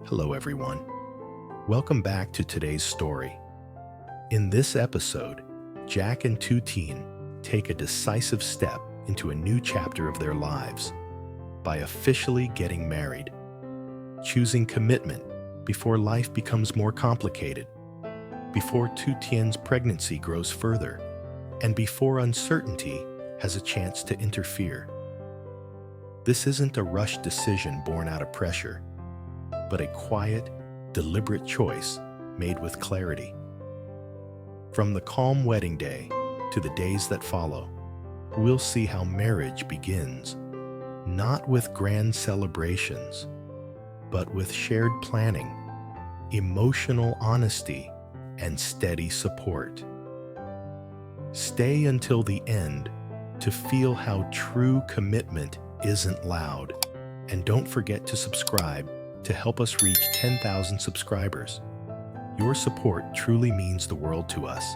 Hello, everyone. Welcome back to today's story. In this episode, Jack and Tu Tien take a decisive step into a new chapter of their lives by officially getting married, choosing commitment before life becomes more complicated, before Tu Tien's pregnancy grows further, and before uncertainty has a chance to interfere. This isn't a rushed decision born out of pressure, but a quiet, deliberate choice made with clarity. From the calm wedding day to the days that follow, we'll see how marriage begins, not with grand celebrations, but with shared planning, emotional honesty, and steady support. Stay until the end to feel how true commitment isn't loud, and don't forget to subscribe to help us reach 10,000 subscribers. Your support truly means the world to us.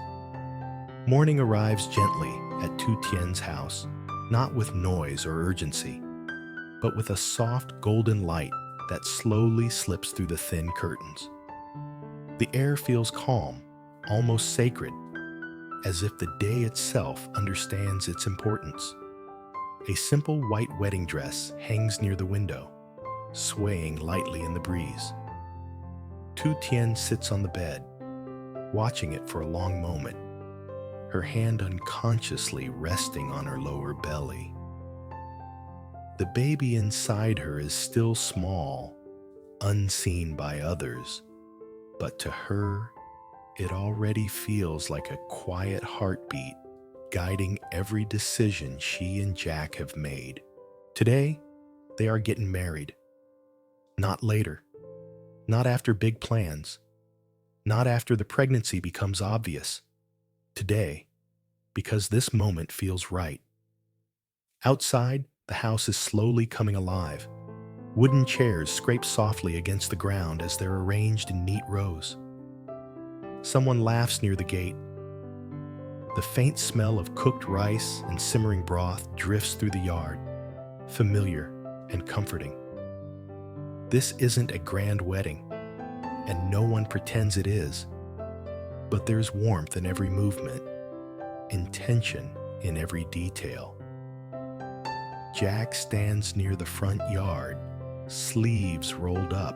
Morning arrives gently at Tu Tien's house, not with noise or urgency, but with a soft golden light that slowly slips through the thin curtains. The air feels calm, almost sacred, as if the day itself understands its importance. A simple white wedding dress hangs near the window, swaying lightly in the breeze. Tu Tien sits on the bed, watching it for a long moment, her hand unconsciously resting on her lower belly. The baby inside her is still small, unseen by others, but to her, it already feels like a quiet heartbeat guiding every decision she and Jack have made. Today, they are getting married. Not later, not after big plans, not after the pregnancy becomes obvious. Today, because this moment feels right. Outside, the house is slowly coming alive. Wooden chairs scrape softly against the ground as they're arranged in neat rows. Someone laughs near the gate. The faint smell of cooked rice and simmering broth drifts through the yard, familiar and comforting. This isn't a grand wedding, and no one pretends it is. But there's warmth in every movement, intention in every detail. Jack stands near the front yard, sleeves rolled up,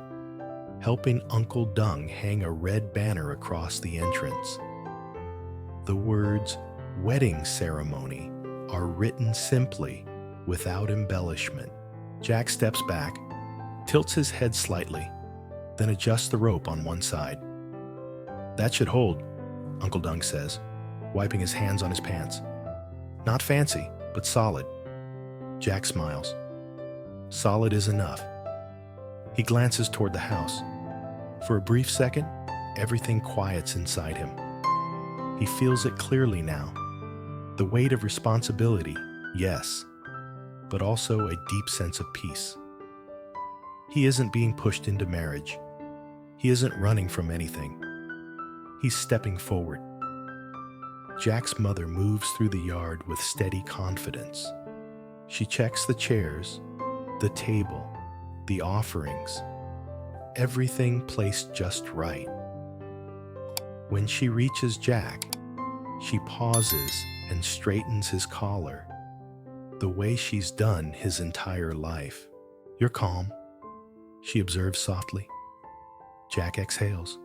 helping Uncle Dung hang a red banner across the entrance. The words "wedding ceremony" are written simply, without embellishment. Jack steps back, tilts his head slightly, then adjusts the rope on one side. "That should hold," Uncle Dung says, wiping his hands on his pants. "Not fancy, but solid." Jack smiles. Solid is enough. He glances toward the house. For a brief second, everything quiets inside him. He feels it clearly now. The weight of responsibility, yes, but also a deep sense of peace. He isn't being pushed into marriage. He isn't running from anything. He's stepping forward. Jack's mother moves through the yard with steady confidence. She checks the chairs, the table, the offerings, everything placed just right. When she reaches Jack, she pauses and straightens his collar, the way she's done his entire life. "You're calm," she observes softly. Jack exhales.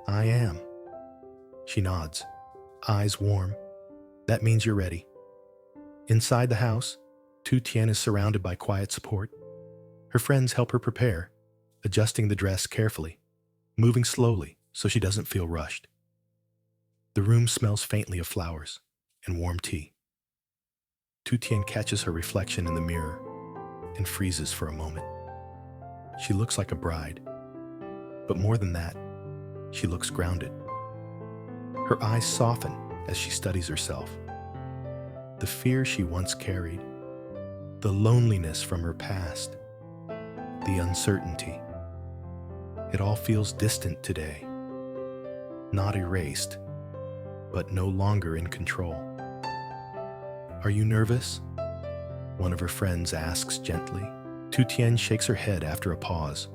"I am." She nods, eyes warm. "That means you're ready." Inside the house, Tu Tien is surrounded by quiet support. Her friends help her prepare, adjusting the dress carefully, moving slowly so she doesn't feel rushed. The room smells faintly of flowers and warm tea. Tu Tien catches her reflection in the mirror and freezes for a moment. She looks like a bride, but more than that, she looks grounded. Her eyes soften as she studies herself. The fear she once carried, the loneliness from her past, the uncertainty. It all feels distant today. Not erased, but no longer in control. "Are you nervous?" one of her friends asks gently. Tu Tien shakes her head after a pause.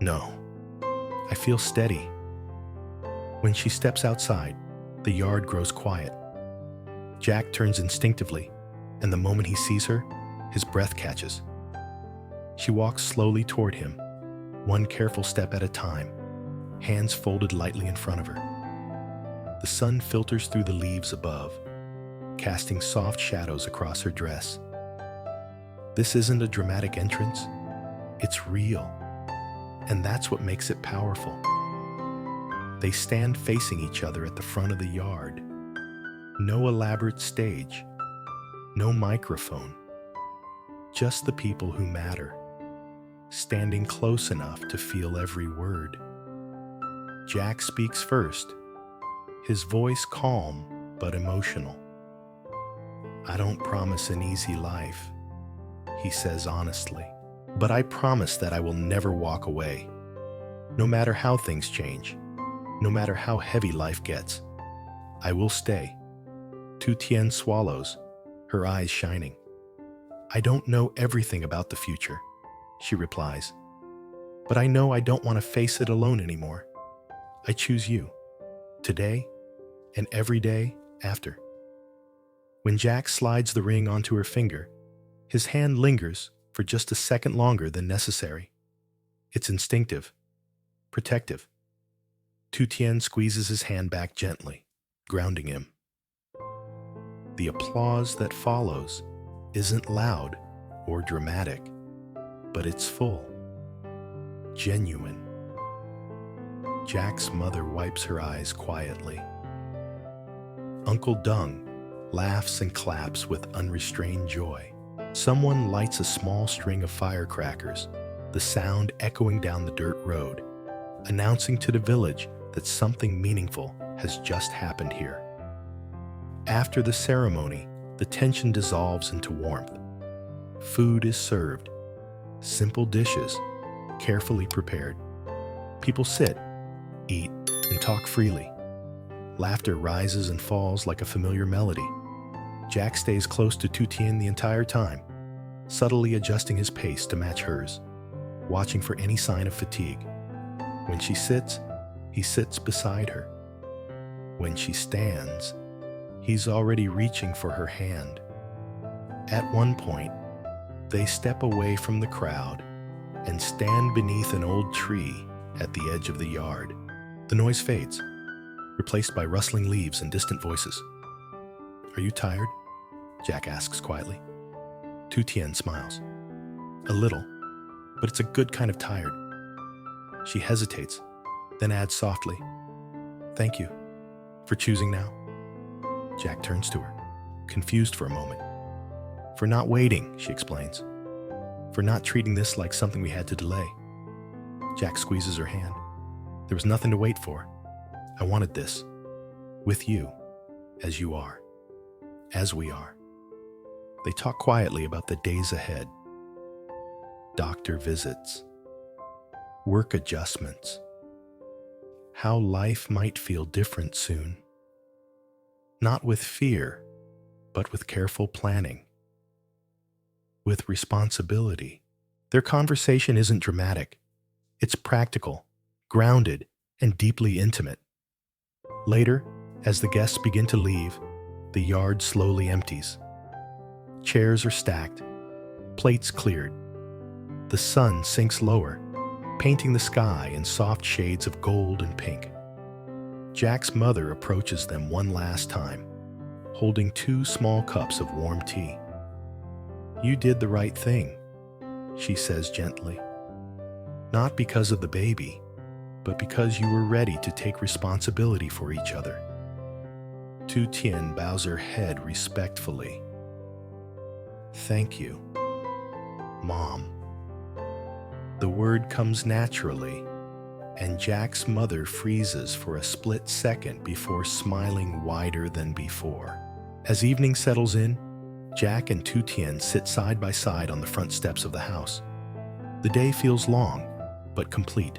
No, I feel steady. When she steps outside, the yard grows quiet. Jack turns instinctively, and the moment he sees her, his breath catches. She walks slowly toward him, one careful step at a time, hands folded lightly in front of her. The sun filters through the leaves above, casting soft shadows across her dress. This isn't a dramatic entrance, it's real, and that's what makes it powerful. They stand facing each other at the front of the yard. No elaborate stage, no microphone, just the people who matter, standing close enough to feel every word. Jack speaks first, his voice calm but emotional. "I don't promise an easy life," he says honestly, "but I promise that I will never walk away. No matter how things change, no matter how heavy life gets, I will stay." Tu Tien swallows, her eyes shining. "I don't know everything about the future," she replies, "but I know I don't want to face it alone anymore. I choose you, today and every day after." When Jack slides the ring onto her finger, his hand lingers for just a second longer than necessary. It's instinctive, protective. Tu Tien squeezes his hand back gently, grounding him. The applause that follows isn't loud or dramatic, but it's full, genuine. Jack's mother wipes her eyes quietly. Uncle Dung laughs and claps with unrestrained joy. Someone lights a small string of firecrackers, the sound echoing down the dirt road, announcing to the village that something meaningful has just happened here. After the ceremony, the tension dissolves into warmth. Food is served, simple dishes, carefully prepared. People sit, eat, and talk freely. Laughter rises and falls like a familiar melody. Jack stays close to Tu Tien the entire time, subtly adjusting his pace to match hers, watching for any sign of fatigue. When she sits, he sits beside her. When she stands, he's already reaching for her hand. At one point, they step away from the crowd and stand beneath an old tree at the edge of the yard. The noise fades, replaced by rustling leaves and distant voices. "Are you tired?" Jack asks quietly. Tu Tien smiles. "A little, but it's a good kind of tired." She hesitates, then adds softly, "Thank you for choosing now." Jack turns to her, confused for a moment. "For not waiting," she explains. "For not treating this like something we had to delay." Jack squeezes her hand. "There was nothing to wait for. I wanted this. With you, as you are. As we are." They talk quietly about the days ahead. Doctor visits. Work adjustments. How life might feel different soon. Not with fear, but with careful planning. With responsibility. Their conversation isn't dramatic. It's practical, grounded, and deeply intimate. Later, as the guests begin to leave, the yard slowly empties. Chairs are stacked, plates cleared. The sun sinks lower, painting the sky in soft shades of gold and pink. Jack's mother approaches them one last time, holding 2 small cups of warm tea. "You did the right thing," she says gently. "Not because of the baby, but because you were ready to take responsibility for each other." Tu Tien bows her head respectfully. "Thank you, Mom." The word comes naturally, and Jack's mother freezes for a split second before smiling wider than before. As evening settles in, Jack and Tu Tien sit side by side on the front steps of the house. The day feels long, but complete.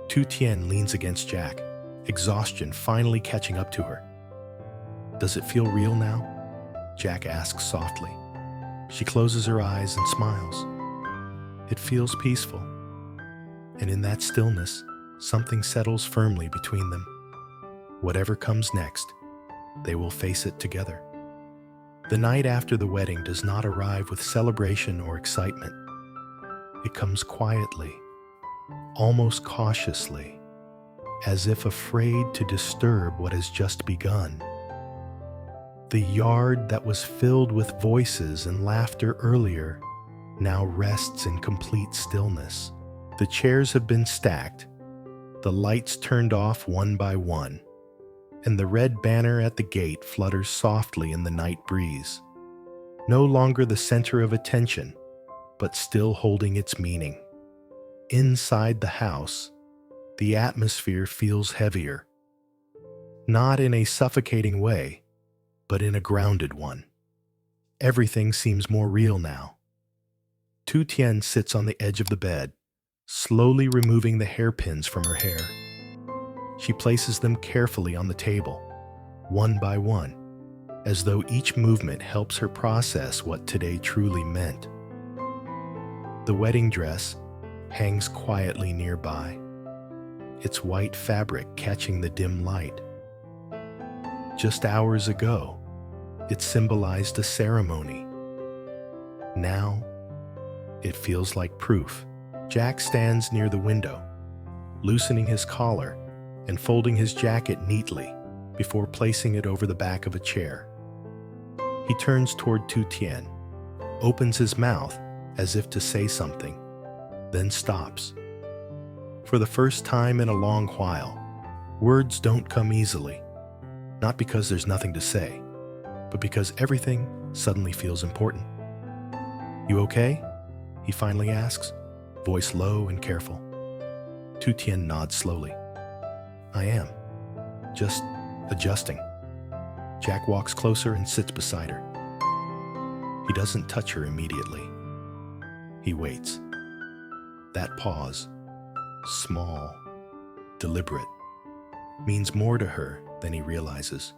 Tu Tien leans against Jack, exhaustion finally catching up to her. "Does it feel real now?" Jack asks softly. She closes her eyes and smiles. "It feels peaceful. And in that stillness, something settles firmly between them. Whatever comes next, they will face it together. The night after the wedding does not arrive with celebration or excitement. It comes quietly, almost cautiously, as if afraid to disturb what has just begun. The yard that was filled with voices and laughter earlier now rests in complete stillness. The chairs have been stacked, the lights turned off one by one, and the red banner at the gate flutters softly in the night breeze. No longer the center of attention, but still holding its meaning. Inside the house, the atmosphere feels heavier. Not in a suffocating way, but in a grounded one. Everything seems more real now. Tu Tien sits on the edge of the bed, slowly removing the hairpins from her hair. She places them carefully on the table, one by one, as though each movement helps her process what today truly meant. The wedding dress hangs quietly nearby, its white fabric catching the dim light. Just hours ago, it symbolized a ceremony. Now, it feels like proof. Jack stands near the window, loosening his collar and folding his jacket neatly before placing it over the back of a chair. He turns toward Tu Tien, opens his mouth as if to say something, then stops. For the first time in a long while, words don't come easily, not because there's nothing to say, but because everything suddenly feels important. "You okay?" he finally asks, voice low and careful. Tu Tien nods slowly. "I am. Just adjusting." Jack walks closer and sits beside her. He doesn't touch her immediately. He waits. That pause, small, deliberate, means more to her than he realizes.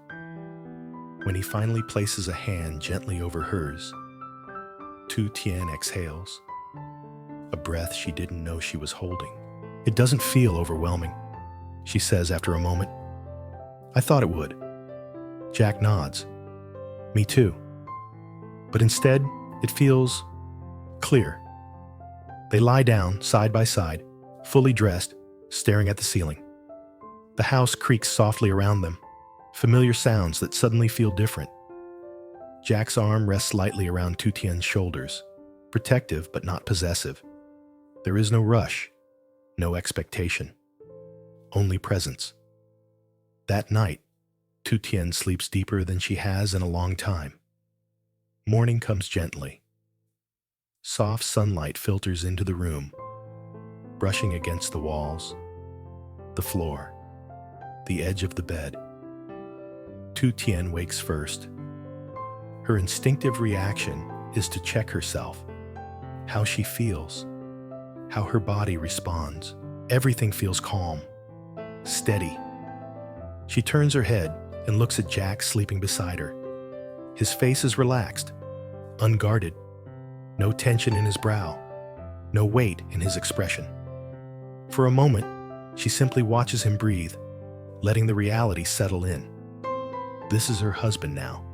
When he finally places a hand gently over hers, Tu Tien exhales, a breath she didn't know she was holding. "It doesn't feel overwhelming," she says after a moment. "I thought it would." Jack nods. "Me too." But instead, it feels clear. They lie down, side by side, fully dressed, staring at the ceiling. The house creaks softly around them, familiar sounds that suddenly feel different. Jack's arm rests lightly around Tu Tien's shoulders, protective but not possessive. There is no rush, no expectation, only presence. That night, Tu Tien sleeps deeper than she has in a long time. Morning comes gently. Soft sunlight filters into the room, brushing against the walls, the floor, the edge of the bed. Tu Tien wakes first. Her instinctive reaction is to check herself, how she feels, how her body responds. Everything feels calm, steady. She turns her head and looks at Jack sleeping beside her. His face is relaxed, unguarded, no tension in his brow, no weight in his expression. For a moment, she simply watches him breathe, letting the reality settle in. This is her husband now,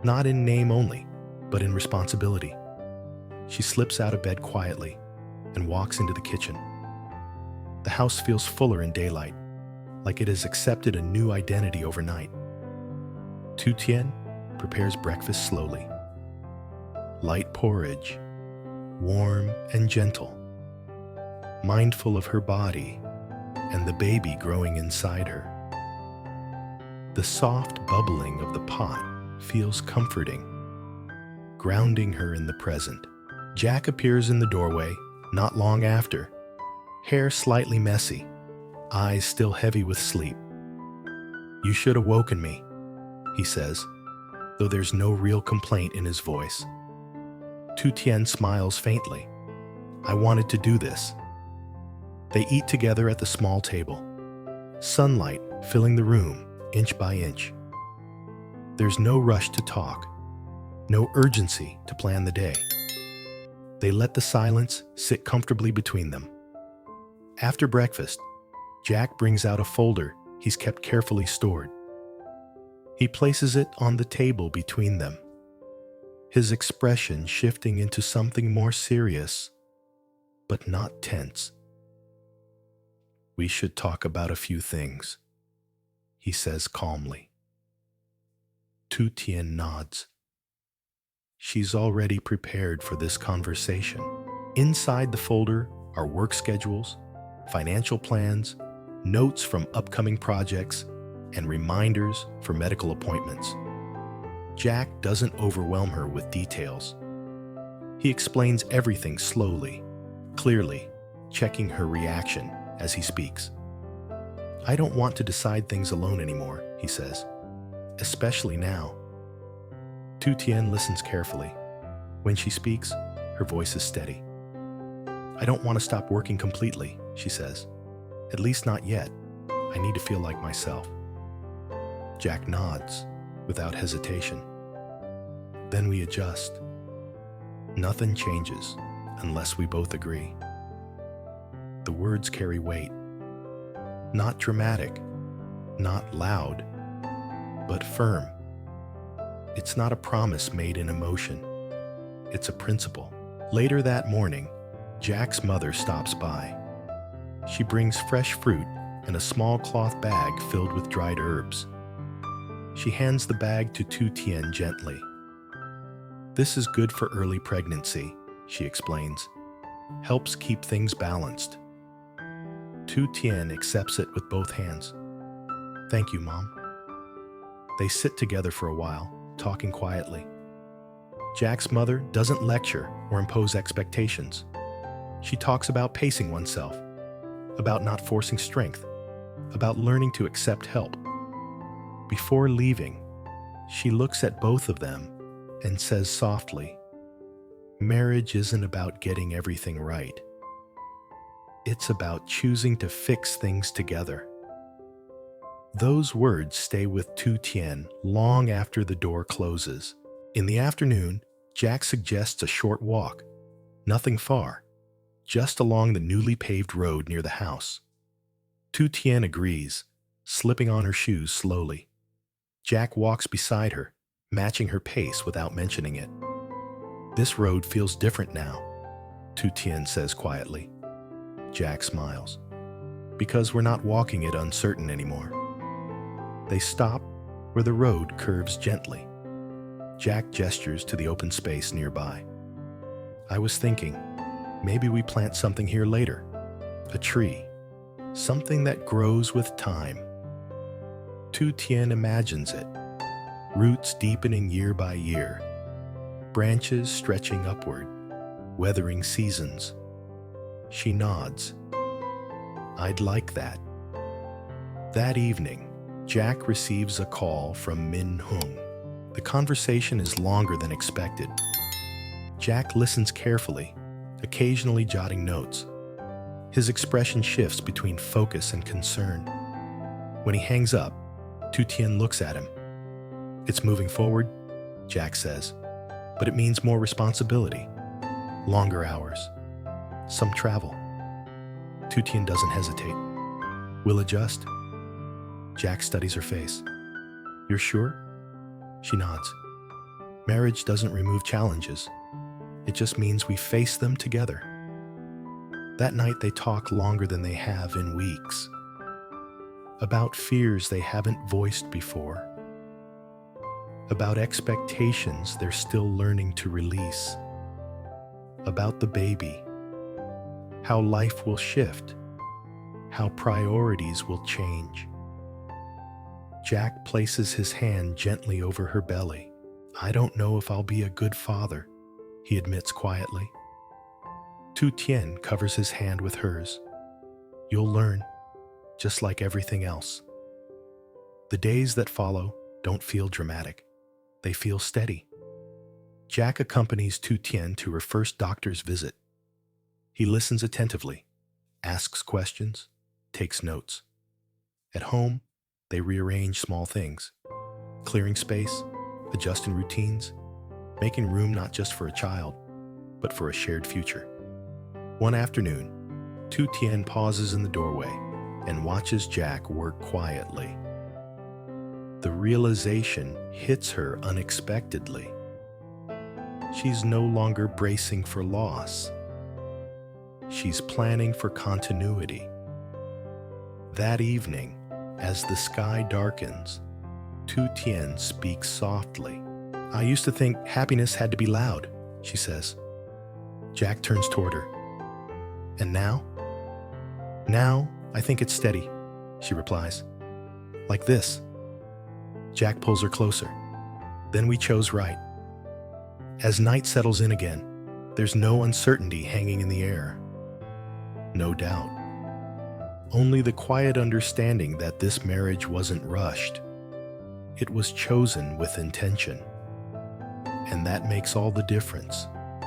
not in name only, but in responsibility. She slips out of bed quietly and walks into the kitchen. The house feels fuller in daylight, like it has accepted a new identity overnight. Tu Tien prepares breakfast slowly. Light porridge, warm and gentle, mindful of her body and the baby growing inside her. The soft bubbling of the pot feels comforting, grounding her in the present. Jack appears in the doorway not long after, hair slightly messy, eyes still heavy with sleep. "You should have woken me," he says, though there's no real complaint in his voice. Tu Tien smiles faintly. "I wanted to do this." They eat together at the small table, sunlight filling the room inch by inch. There's no rush to talk, no urgency to plan the day. They let the silence sit comfortably between them. After breakfast, Jack brings out a folder he's kept carefully stored. He places it on the table between them, his expression shifting into something more serious, but not tense. "We should talk about a few things," he says calmly. Tu Tien nods. She's already prepared for this conversation. Inside the folder are work schedules, financial plans, notes from upcoming projects, and reminders for medical appointments. Jack doesn't overwhelm her with details. He explains everything slowly, clearly, checking her reaction as he speaks. "I don't want to decide things alone anymore," he says, "especially now." Tu Tien listens carefully. When she speaks, her voice is steady. "I don't want to stop working completely," she says. "At least not yet. I need to feel like myself." Jack nods, without hesitation. "Then we adjust. Nothing changes unless we both agree." The words carry weight. Not dramatic, not loud, but firm. It's not a promise made in emotion. It's a principle. Later that morning, Jack's mother stops by. She brings fresh fruit and a small cloth bag filled with dried herbs. She hands the bag to Tu Tien gently. "This is good for early pregnancy," she explains. "Helps keep things balanced." Tu Tien accepts it with both hands. "Thank you, Mom." They sit together for a while, talking quietly. Jack's mother doesn't lecture or impose expectations. She talks about pacing oneself, about not forcing strength, about learning to accept help. Before leaving, she looks at both of them and says softly, "Marriage isn't about getting everything right. It's about choosing to fix things together." Those words stay with Tu Tien long after the door closes. In the afternoon, Jack suggests a short walk. Nothing far, just along the newly paved road near the house. Tu Tien agrees, slipping on her shoes slowly. Jack walks beside her, matching her pace without mentioning it. "This road feels different now," Tu Tien says quietly. Jack smiles. "Because we're not walking it uncertain anymore." They stop where the road curves gently. Jack gestures to the open space nearby. "I was thinking, maybe we plant something here later. A tree. Something that grows with time." Tu Tien imagines it. Roots deepening year by year. Branches stretching upward, weathering seasons. She nods. "I'd like that." That evening, Jack receives a call from Min Hung. The conversation is longer than expected. Jack listens carefully, occasionally jotting notes. His expression shifts between focus and concern. When he hangs up, Tu Tien looks at him. "It's moving forward," Jack says, "but it means more responsibility, longer hours, some travel." Tu Tien doesn't hesitate. "We'll adjust." Jack studies her face. "You're sure?" She nods. "Marriage doesn't remove challenges. It just means we face them together." That night they talk longer than they have in weeks. About fears they haven't voiced before. About expectations they're still learning to release. About the baby. How life will shift. How priorities will change. Jack places his hand gently over her belly. "I don't know if I'll be a good father," he admits quietly. Tu Tien covers his hand with hers. "You'll learn, just like everything else." The days that follow don't feel dramatic. They feel steady. Jack accompanies Tu Tien to her first doctor's visit. He listens attentively, asks questions, takes notes. At home, they rearrange small things, clearing space, adjusting routines, making room not just for a child, but for a shared future. One afternoon, Tu Tien pauses in the doorway and watches Jack work quietly. The realization hits her unexpectedly. She's no longer bracing for loss. She's planning for continuity. That evening, as the sky darkens, Tu Tien speaks softly. "I used to think happiness had to be loud," she says. Jack turns toward her. "And now?" "Now, I think it's steady," she replies. "Like this." Jack pulls her closer. "Then we chose right." As night settles in again, there's no uncertainty hanging in the air. No doubt. Only the quiet understanding that this marriage wasn't rushed. It was chosen with intention. And that makes all the difference.